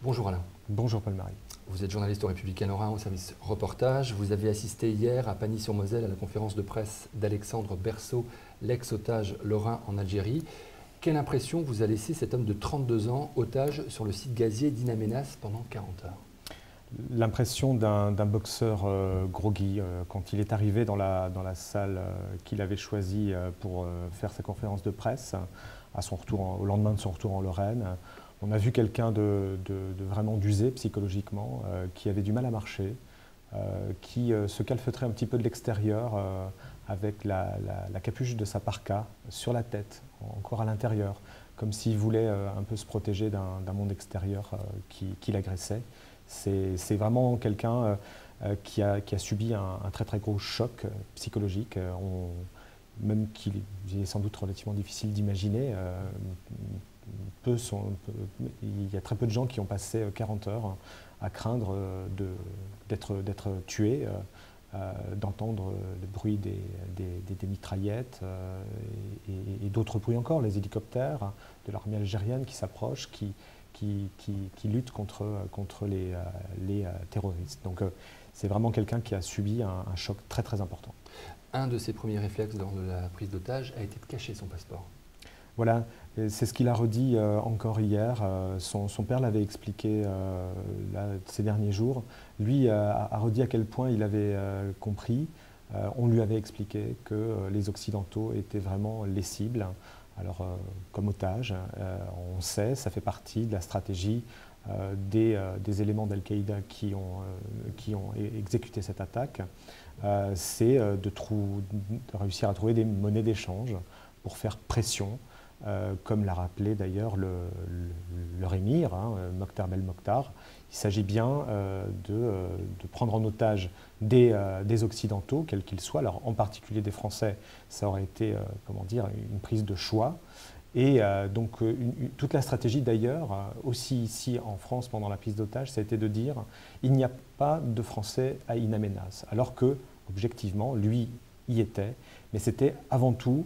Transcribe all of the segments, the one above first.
Bonjour Alain. Bonjour Paul-Marie. Vous êtes journaliste au Républicain Lorrain au service reportage. Vous avez assisté hier à Pagny-sur-Moselle à la conférence de presse d'Alexandre Berceau, l'ex-otage lorrain en Algérie. Quelle impression vous a laissé cet homme de 32 ans, otage sur le site gazier d'In Amenas pendant 40 heures? L'impression d'un boxeur groggy. Quand il est arrivé dans la salle qu'il avait choisie pour faire sa conférence de presse, à son retour au lendemain de son retour en Lorraine, on a vu quelqu'un de vraiment d'usé psychologiquement, qui avait du mal à marcher, qui se calfeutrait un petit peu de l'extérieur avec la capuche de sa parka sur la tête, encore à l'intérieur, comme s'il voulait un peu se protéger d'un monde extérieur qui l'agressait. C'est vraiment quelqu'un qui a subi un très très gros choc psychologique, même qu'il est sans doute relativement difficile d'imaginer. Il y a très peu de gens qui ont passé 40 heures à craindre d'être tués, d'entendre le bruit des mitraillettes et d'autres bruits encore, les hélicoptères de l'armée algérienne qui s'approchent, qui lutte contre les terroristes. Donc c'est vraiment quelqu'un qui a subi un choc très très important. Un de ses premiers réflexes lors de la prise d'otage a été de cacher son passeport. Voilà, c'est ce qu'il a redit encore hier. Son père l'avait expliqué ces derniers jours. Lui a redit à quel point il avait compris. On lui avait expliqué que les Occidentaux étaient vraiment les cibles. Alors, comme otage, on sait, ça fait partie de la stratégie des éléments d'Al-Qaïda qui ont exécuté cette attaque. C'est de réussir à trouver des monnaies d'échange pour faire pression, comme l'a rappelé d'ailleurs leur émir, Mokhtar Belmokhtar. Il s'agit bien de prendre en otage des Occidentaux, quels qu'ils soient. Alors, en particulier des Français, ça aurait été comment dire, une prise de choix. Et donc, toute la stratégie d'ailleurs, aussi ici en France pendant la prise d'otage, ça a été de dire il n'y a pas de Français à In Amenas, alors que, objectivement, lui y était, mais c'était avant tout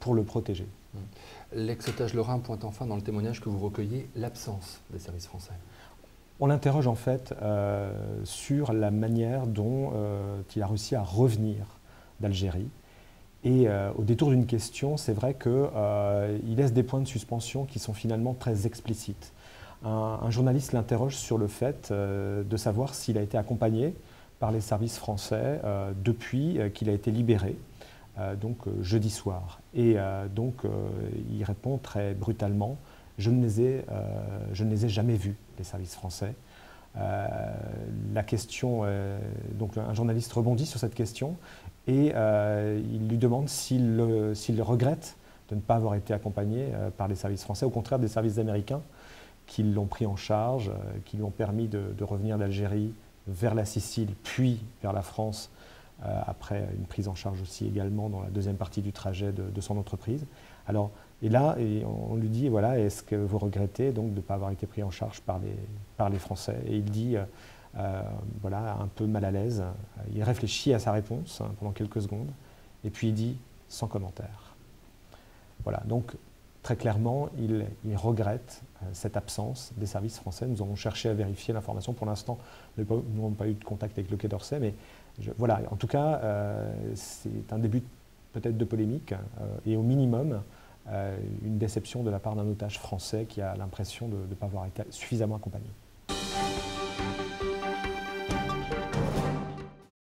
pour le protéger. L'ex-otage lorrain pointe enfin dans le témoignage que vous recueillez l'absence des services français. On l'interroge en fait sur la manière dont il a réussi à revenir d'Algérie. Et au détour d'une question, c'est vrai qu'il laisse des points de suspension qui sont finalement très explicites. Un journaliste l'interroge sur le fait de savoir s'il a été accompagné par les services français depuis qu'il a été libéré, donc jeudi soir. Et donc il répond très brutalement: je ne les ai jamais vus, les services français. La question, donc un journaliste rebondit sur cette question et il lui demande s'il regrette de ne pas avoir été accompagné par les services français, au contraire des services américains qui l'ont pris en charge, qui lui ont permis de revenir d'Algérie vers la Sicile, puis vers la France, après une prise en charge aussi également dans la deuxième partie du trajet de son entreprise. Alors, et là, on lui dit, voilà, est-ce que vous regrettez donc de ne pas avoir été pris en charge par les Français? Et il dit, voilà, un peu mal à l'aise. Il réfléchit à sa réponse pendant quelques secondes, et puis il dit, sans commentaire. Voilà, donc très clairement, il regrette cette absence des services français. Nous avons cherché à vérifier l'information. Pour l'instant, nous n'avons pas eu de contact avec le Quai d'Orsay, mais voilà, en tout cas, c'est un début peut-être de polémique, et au minimum, une déception de la part d'un otage français qui a l'impression de ne pas avoir été suffisamment accompagné.